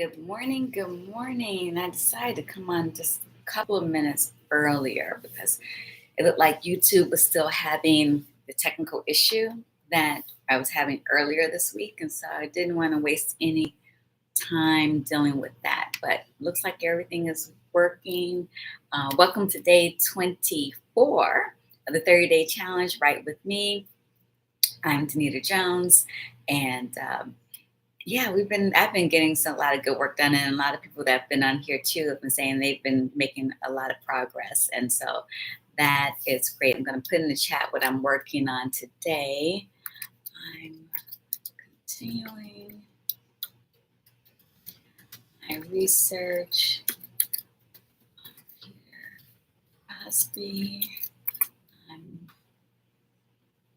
Good morning. Good morning. I decided to come on just a couple of minutes earlier because it looked like YouTube was still having the technical issue that I was having earlier this week. And so I didn't want to waste any time dealing with that. But looks like everything is working. Welcome to day 24 of the 30-day challenge, right with me. I'm Danita Jones. And yeah, I've been getting a lot of good work done, and a lot of people that have been on here too have been saying they've been making a lot of progress, and so that is great. I'm going to put in the chat what I'm working on today. I'm continuing my research on Peter Crosby.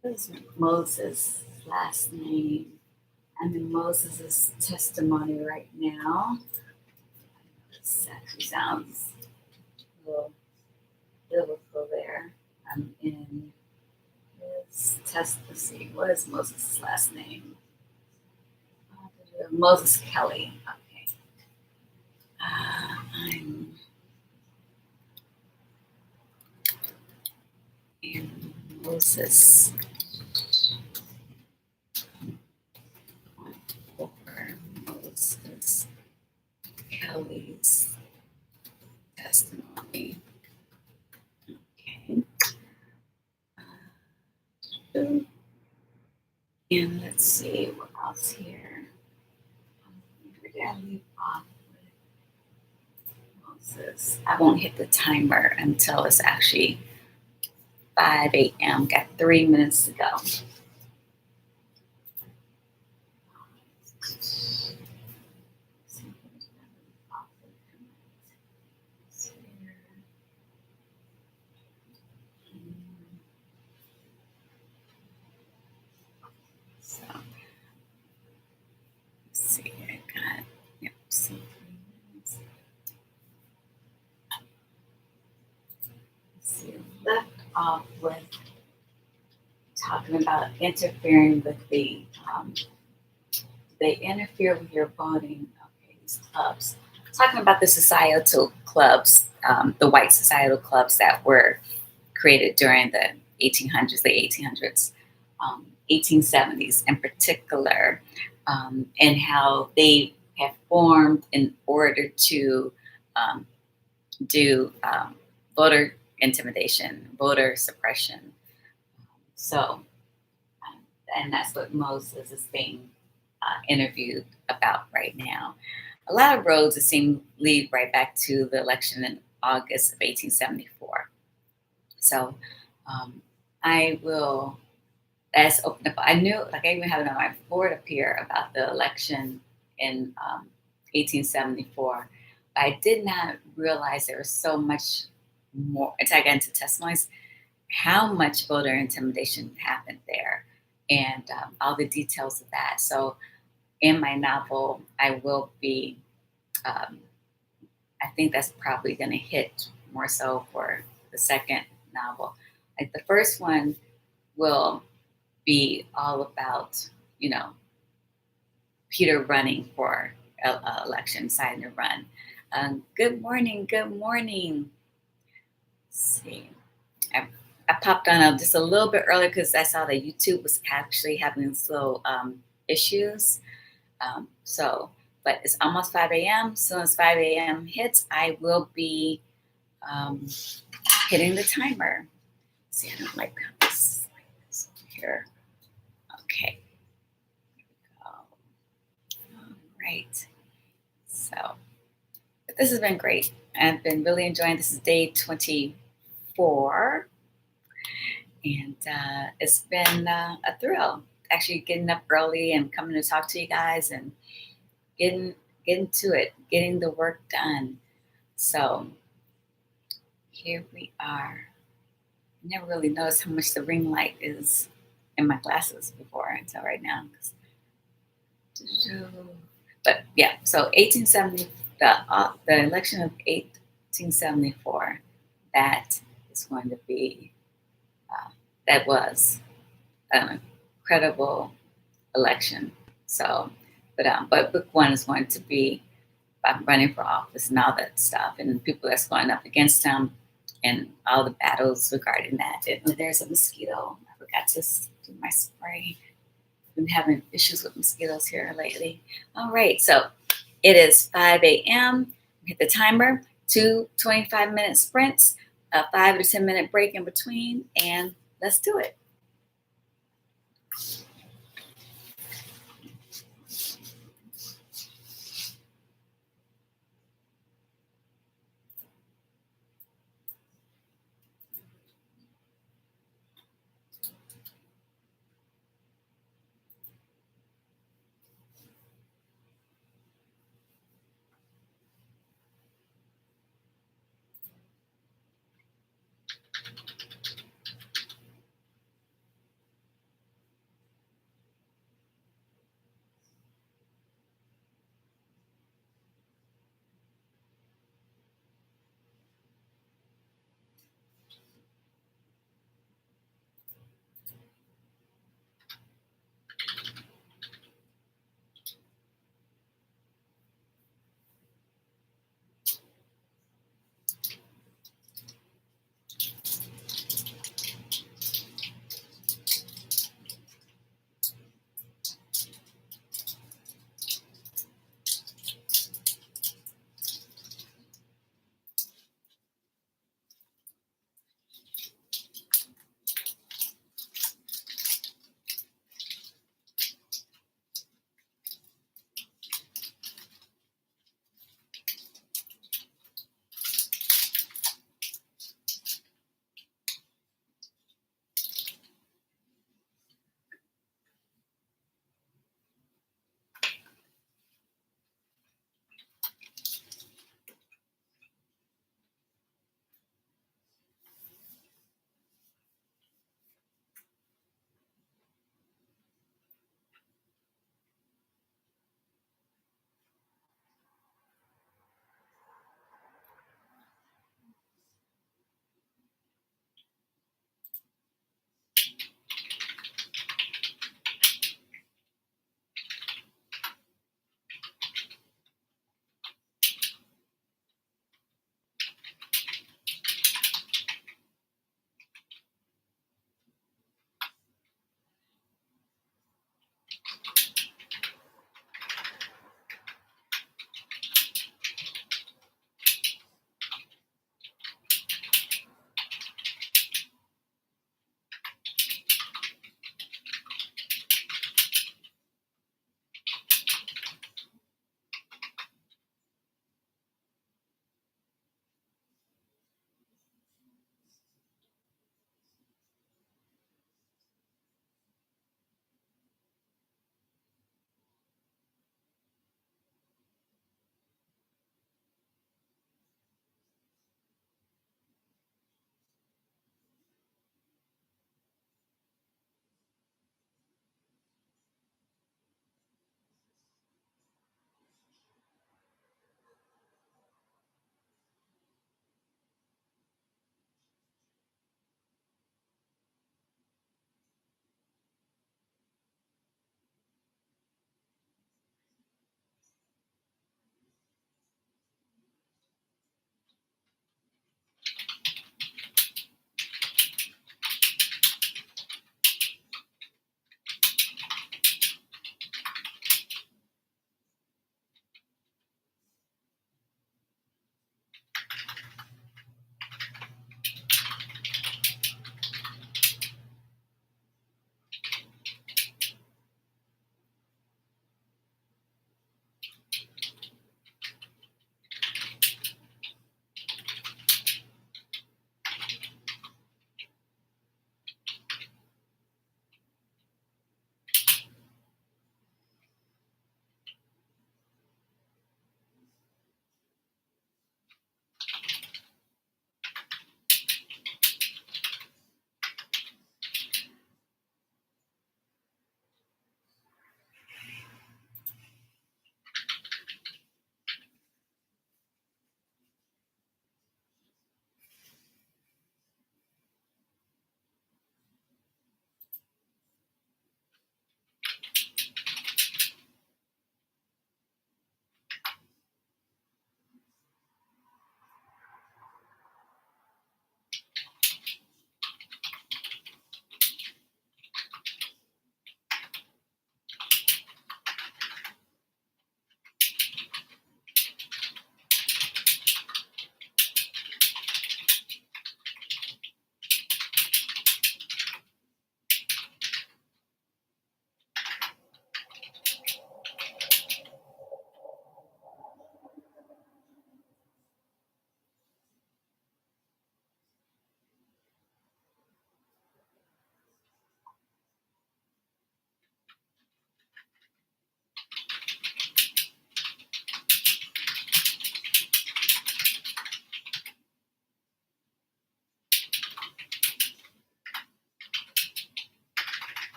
What is Moses' last name? I'm in Moses' testimony right now. This actually sounds a little biblical there. I'm in his test. Let's see, what is Moses' last name? Moses Kelly. Okay. I'm in Moses. Moses Kelly's testimony. Okay. And let's see what else here. Where did I leave off with Moses? I won't hit the timer until it's actually 5 a.m. Got 3 minutes to go. So, let's see, I got, yep, so 3 minutes. Let's see, left off with talking about interfering with they interfere with your voting. Okay, these clubs. Talking about the societal clubs, the white societal clubs that were created during the 1800s, late 1800s, 1870s in particular, and how they have formed in order to do voter intimidation, voter suppression. So, and that's what Moses is being interviewed about right now. A lot of roads, it seems, lead right back to the election in August of 1874. So I will, as open up, I knew, like I even had it on my board up here about the election in 1874. But I did not realize there was so much more, until I got into testimonies, how much voter intimidation happened there and all the details of that. So in my novel, I will be, I think that's probably going to hit more so for the second novel. Like the first one will be all about, Peter running for election, deciding to run. Good morning. Good morning. Let's see. I popped on just a little bit earlier because I saw that YouTube was actually having slow issues. But it's almost 5 a.m. As soon as 5 a.m. hits, I will be hitting the timer. See, I don't like this here. Okay. Here we go. All right. So, but this has been great. I've been really enjoying this. Is day 24. And it's been a thrill actually getting up early and coming to talk to you guys and getting to it, getting the work done. So here we are. I never really noticed how much the ring light is in my glasses before until right now. But yeah, so 1870, the election of 1874, that is going to be, that was an incredible election. So, but book one is going to be running for office and all that stuff, and people that's going up against him, and all the battles regarding that. And there's a mosquito. I forgot to do my spray. Been having issues with mosquitoes here lately. All right, so it is 5 a.m. Hit the timer. 2 25-minute sprints, a 5 to 10 minute break in between, and let's do it.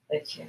But yeah.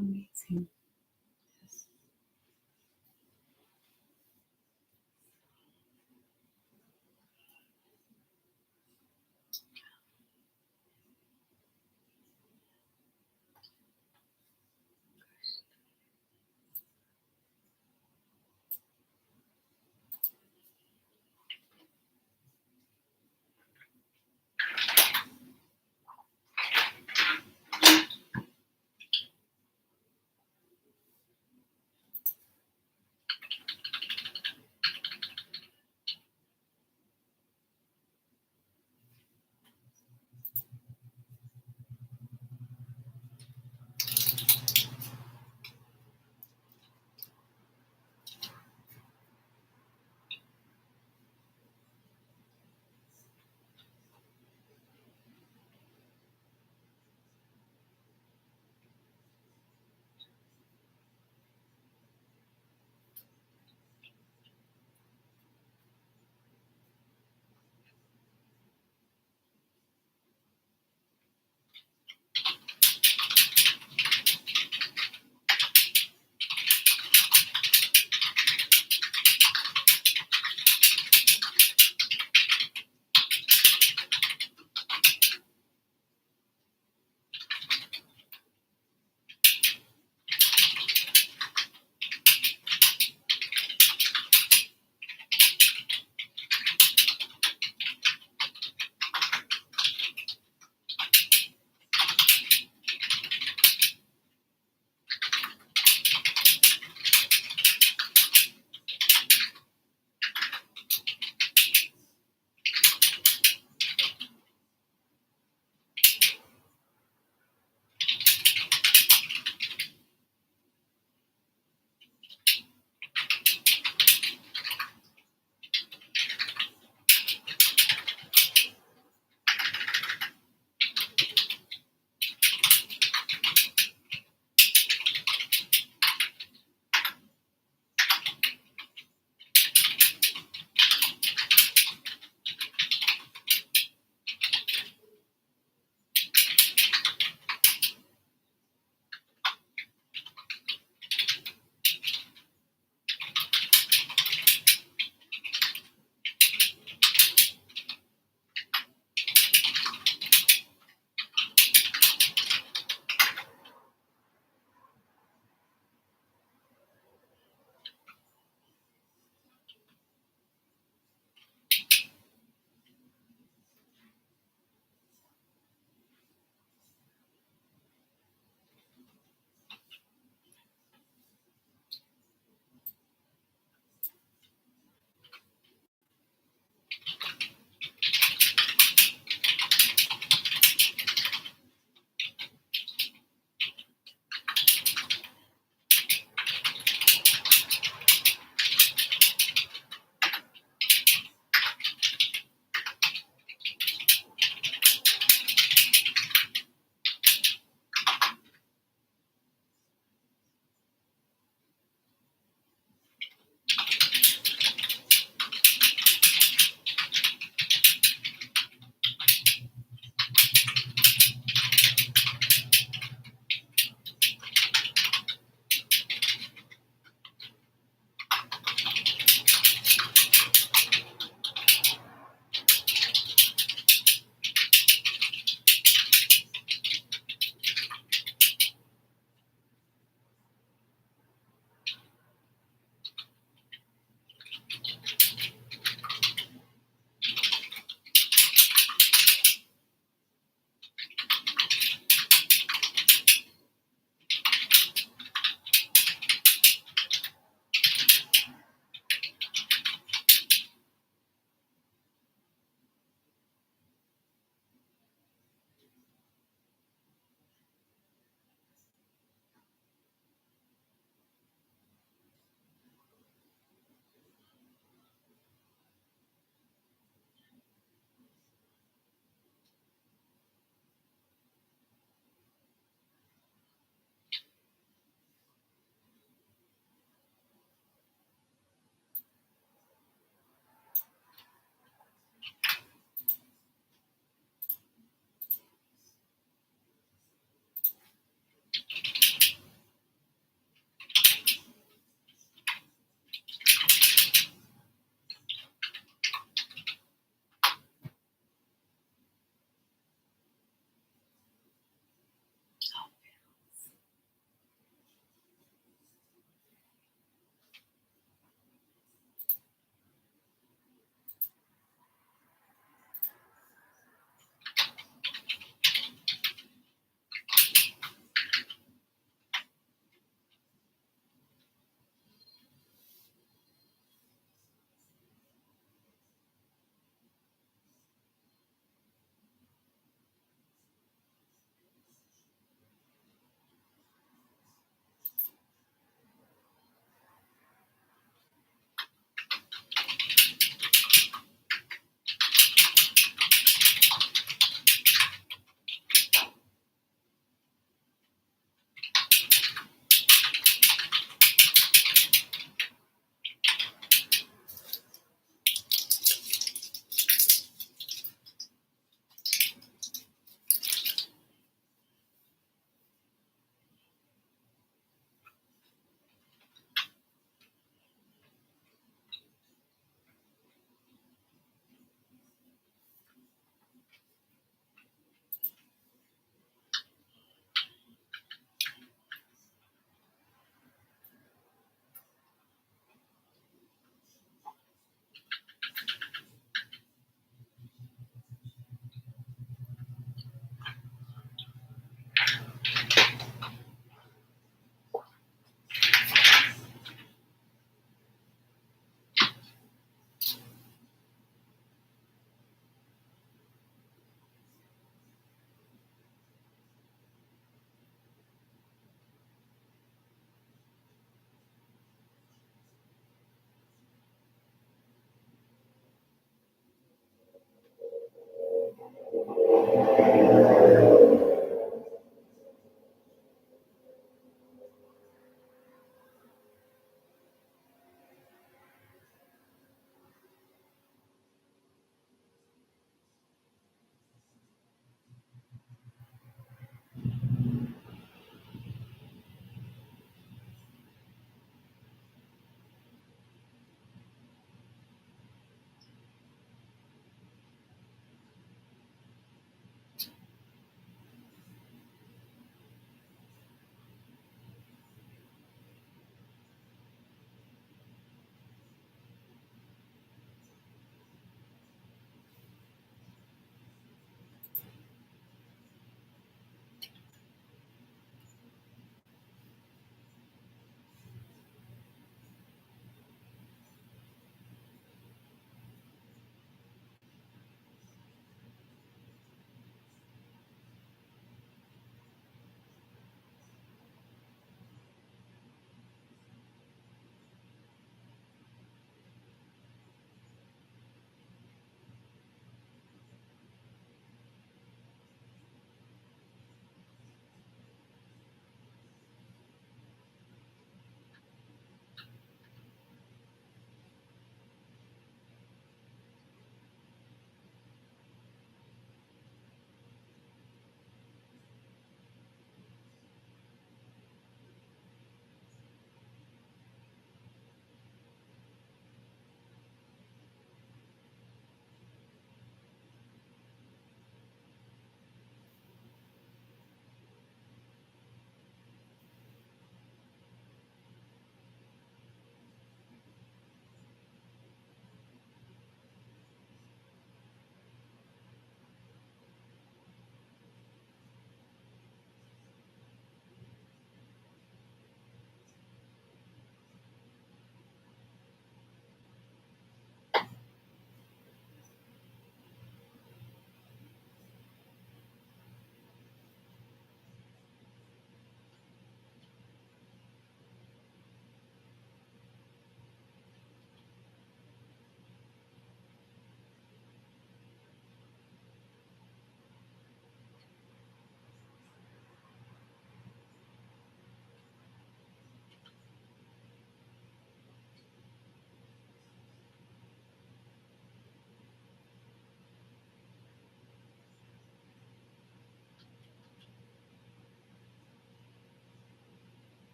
Amazing. Yes.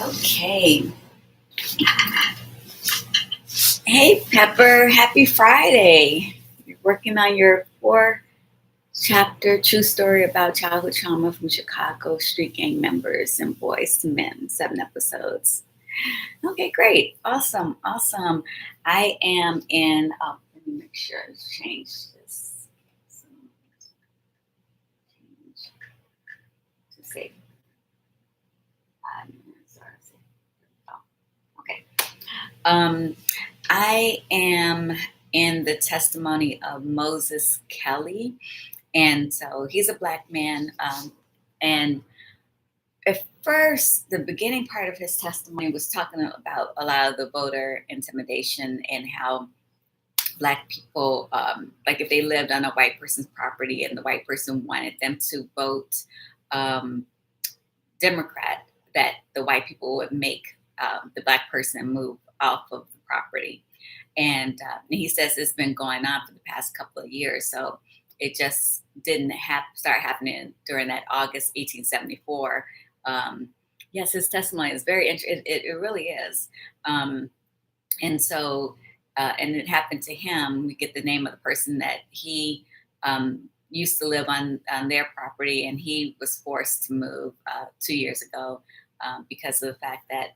Okay. Hey, Pepper. Happy Friday. You're working on your 4-chapter true story about childhood trauma from Chicago street gang members and boys to men, 7 episodes. Okay, great. Awesome. Awesome. I am in, let me make sure I change this. So, change to say 5 minutes. Okay. I am in the testimony of Moses Kelly. And so he's a Black man. And at first, the beginning part of his testimony was talking about a lot of the voter intimidation and how Black people, like if they lived on a white person's property and the white person wanted them to vote Democrat, that the white people would make the Black person move off of the property. And he says it's been going on for the past couple of years. So it just didn't start happening during that August 1874. Yes, his testimony is very interesting. It really is. And so, and it happened to him. We get the name of the person that he used to live on their property, and he was forced to move 2 years ago because of the fact that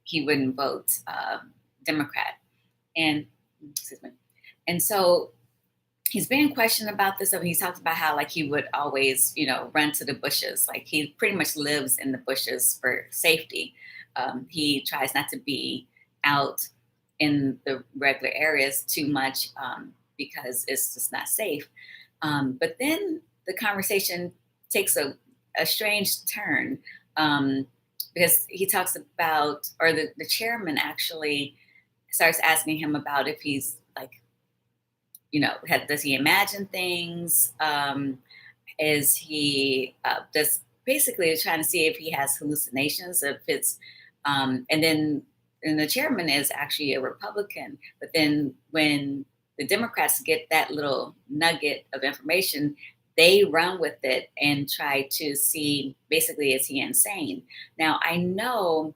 he wouldn't vote Democrat. And excuse me. And so he's being questioned about this. I mean, he talks about how like he would always, run to the bushes. Like he pretty much lives in the bushes for safety. He tries not to be out in the regular areas too much because it's just not safe. But then the conversation takes a strange turn because he talks about, or the chairman actually starts asking him about if he's like, does he imagine things? Is he just basically trying to see if he has hallucinations, if it's, and the chairman is actually a Republican. But then when the Democrats get that little nugget of information, they run with it and try to see basically, is he insane? Now, I know,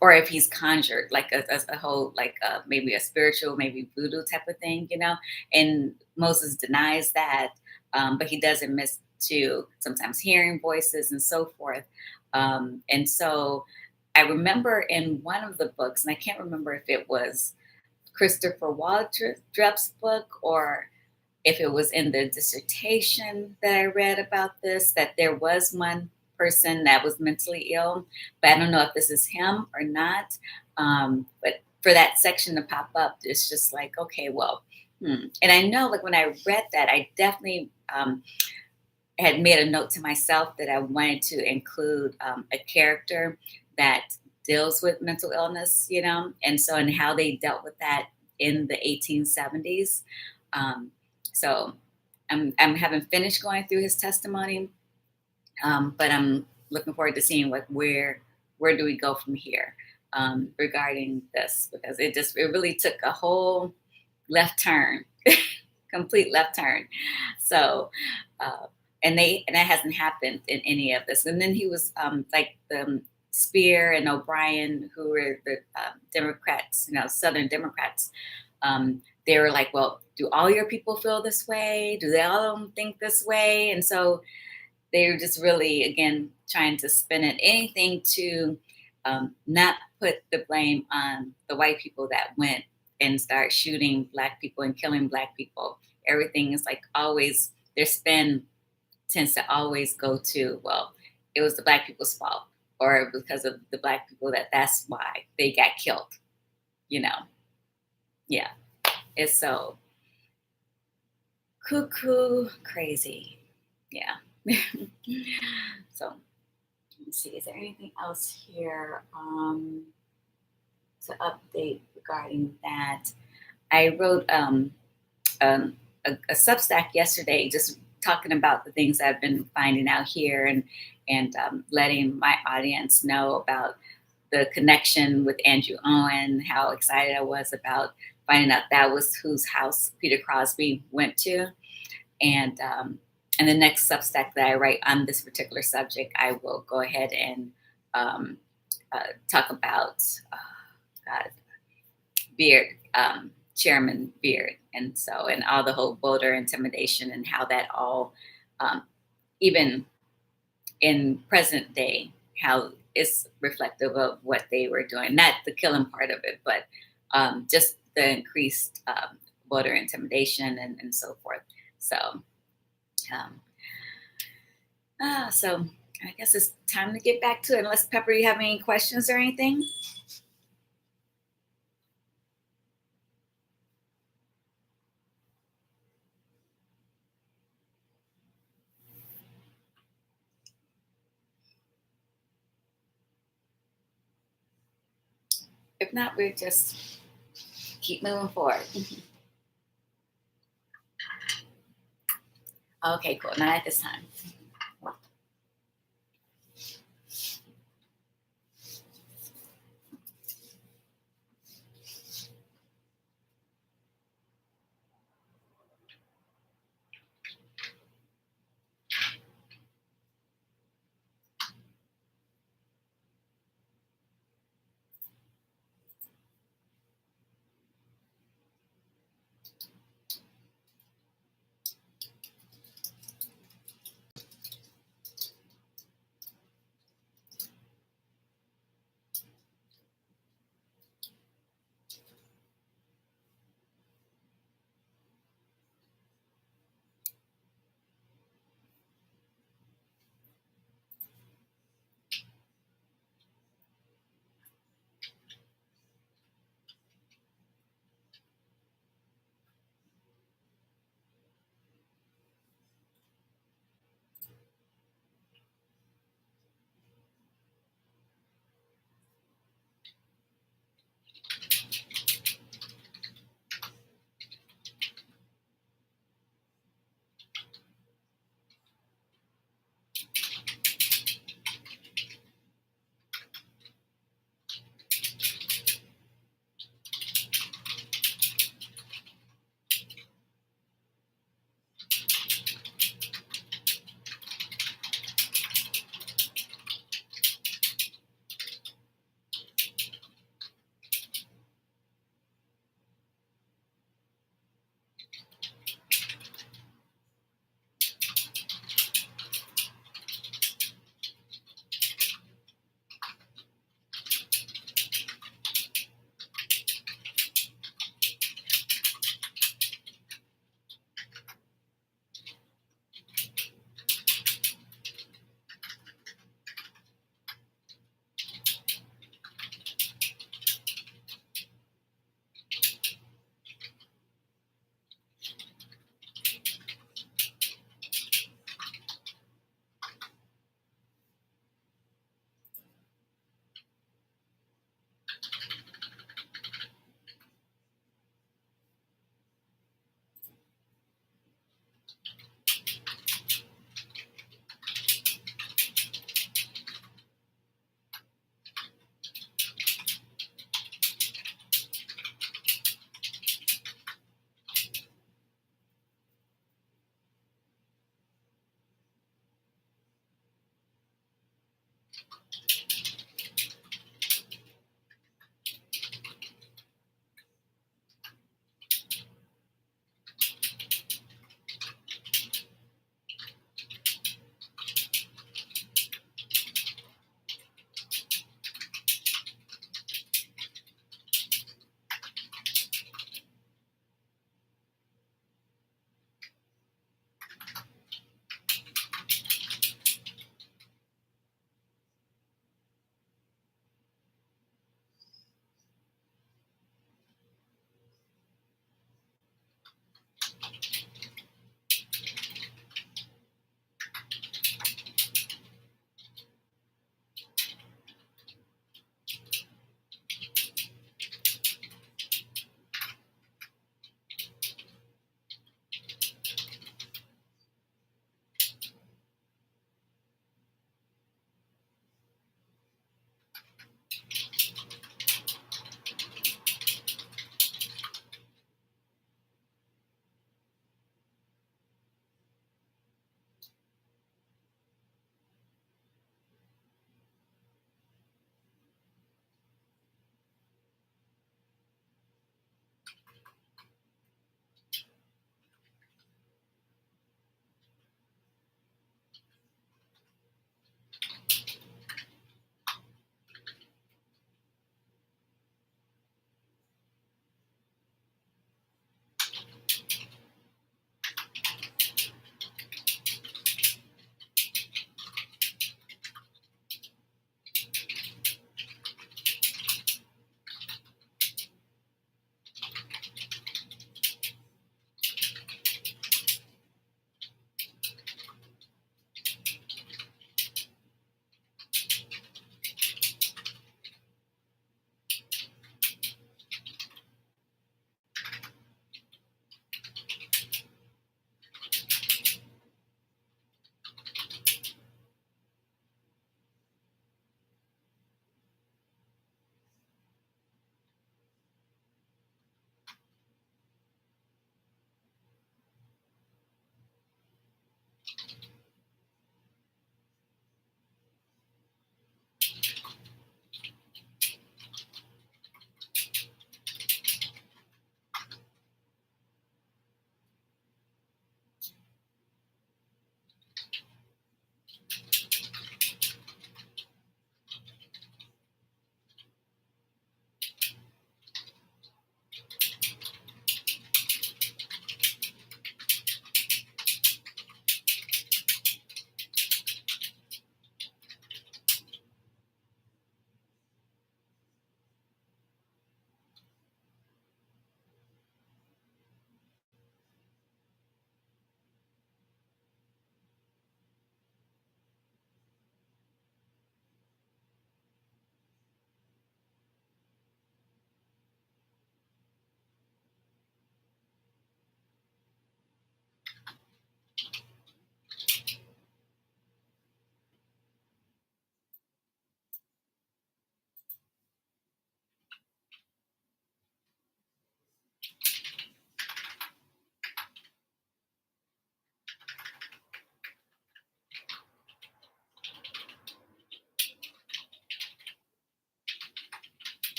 or if he's conjured, like a whole, like maybe a spiritual, maybe voodoo type of thing, and Moses denies that, but he does admit to sometimes hearing voices and so forth. And so I remember in one of the books, and I can't remember if it was Christopher Waldrop's book or if it was in the dissertation that I read about this, that there was one person that was mentally ill, but I don't know if this is him or not. But for that section to pop up, it's just like, okay, well, And I know, like when I read that, I definitely had made a note to myself that I wanted to include a character that deals with mental illness, and so and how they dealt with that in the 1870s. So I haven't finished going through his testimony, but I'm looking forward to seeing like where do we go from here regarding this, because it really took a whole left turn, complete left turn. So and that hasn't happened in any of this. And then he was like the Spear and O'Brien, who were the Democrats, Southern Democrats. They were like, well, do all your people feel this way? Do they all think this way? And so they were just really, again, trying to spin it, anything to not put the blame on the white people that went and start shooting Black people and killing Black people. Everything is like always, their spin tends to always go to, well, it was the Black people's fault, or because of the Black people that's why they got killed, Yeah, it's so cuckoo crazy. Yeah. So let me see, is there anything else here to update regarding that? I wrote a Substack yesterday, just talking about the things I've been finding out here, and letting my audience know about the connection with Andrew Owen, how excited I was about finding out that was whose house Peter Crosby went to. And the next Substack that I write on this particular subject, I will go ahead and talk about God, Beard, Chairman Beard, and all the whole voter intimidation and how that all, even in present day, how it's reflective of what they were doing. Not the killing part of it, but just the increased voter intimidation and so forth. So, so I guess it's time to get back to it. Unless Pepper, you have any questions or anything? If not, we'll just keep moving forward. Okay, cool. Not at this time.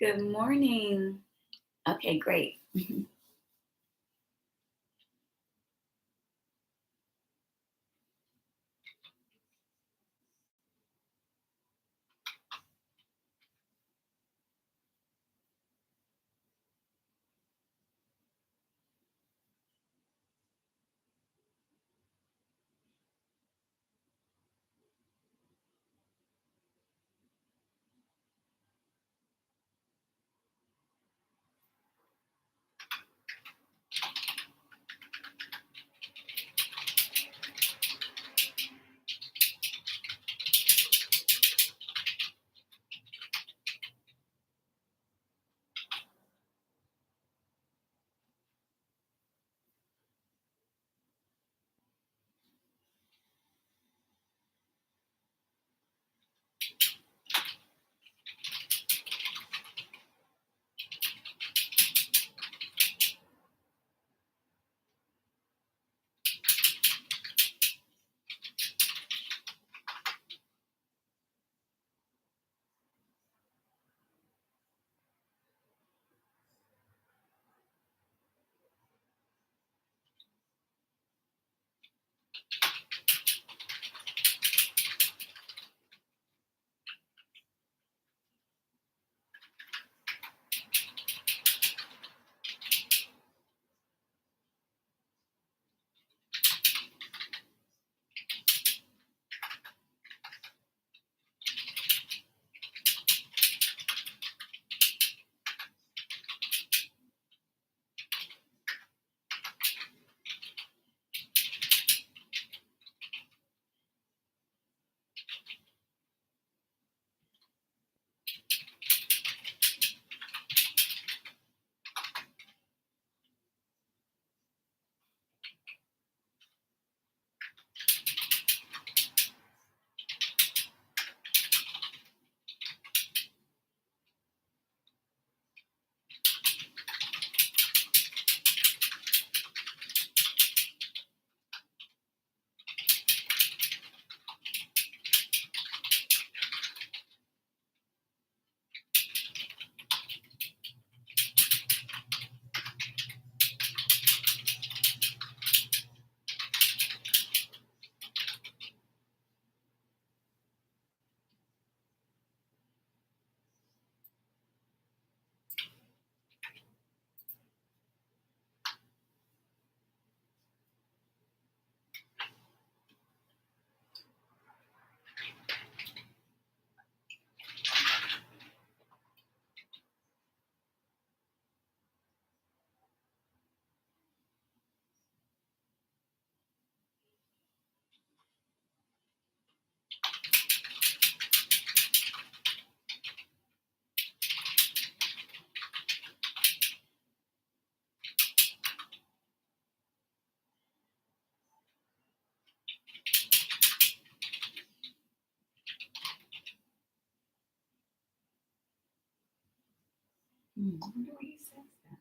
Good morning. Okay, great. I wonder what he says then.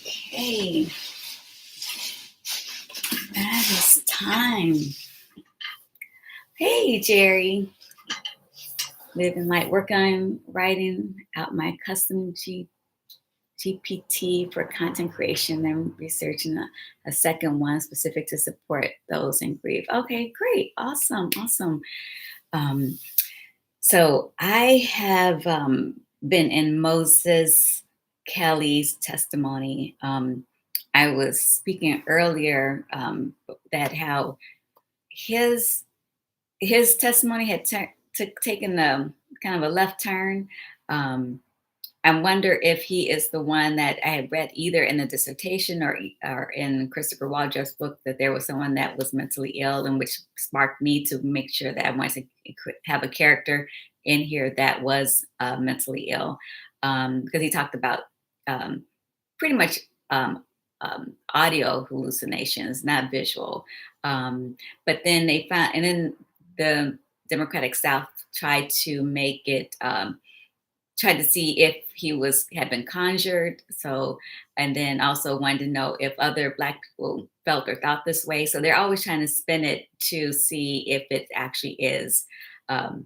Hey, that is time. Hey, Jerry. Living light, working on writing out my custom GPT for content creation and researching a second one specific to support those in grief. Okay, great. Awesome. Awesome. Um, so I have been in Moses Kelly's testimony. I was speaking earlier that how his his testimony had taken a kind of a left turn. Um, I wonder if he is the one that I had read either in the dissertation or in Christopher Waldrop's book that there was someone that was mentally ill, and which sparked me to make sure that I wanted to have a character in here that was mentally ill, because he talked about um, pretty much audio hallucinations, not visual. But then they found, and then the Democratic South tried to make it. tried to see if he had been conjured. So, and then also wanted to know if other Black people felt or thought this way. So they're always trying to spin it to see if it actually is, um,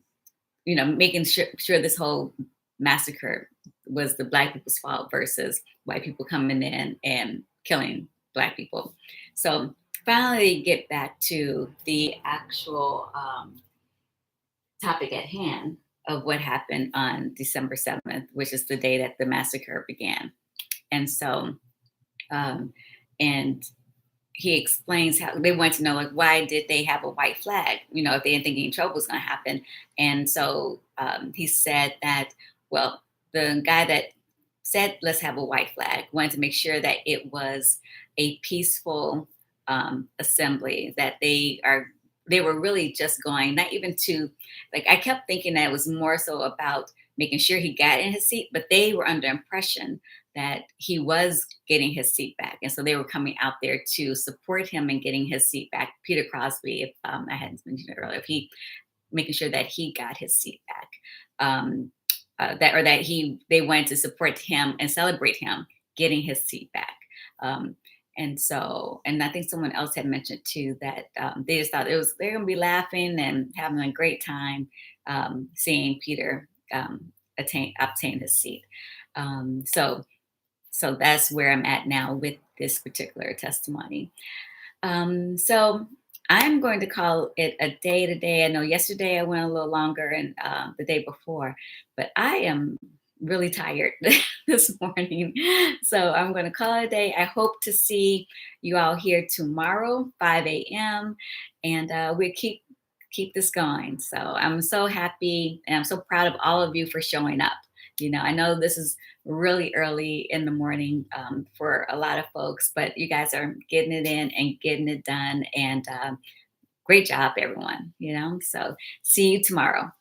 making sure this whole massacre was the Black people's fault versus white people coming in and killing Black people. So finally, get back to the actual topic at hand of what happened on December 7th, which is the day that the massacre began. And so, um, and he explains how they want to know, like, why did they have a white flag? If they didn't think any trouble was going to happen. And so he said that, well, the guy that said, let's have a white flag, wanted to make sure that it was a peaceful assembly, that they were really just going, not even to, like, I kept thinking that it was more so about making sure he got in his seat, but they were under impression that he was getting his seat back. And so they were coming out there to support him in getting his seat back. Peter Crosby, if I hadn't mentioned it earlier, if he making sure that he got his seat back. They wanted to support him and celebrate him getting his seat back. Um, and I think someone else had mentioned too that they just thought they're going to be laughing and having a great time seeing Peter obtain his seat. So that's where I'm at now with this particular testimony. So I'm going to call it a day today. I know yesterday I went a little longer and the day before, but I am really tired this morning. So I'm going to call it a day. I hope to see you all here tomorrow, 5 a.m. And we keep this going. So I'm so happy and I'm so proud of all of you for showing up. I know this is really early in the morning for a lot of folks, but you guys are getting it in and getting it done. And great job, everyone. So see you tomorrow.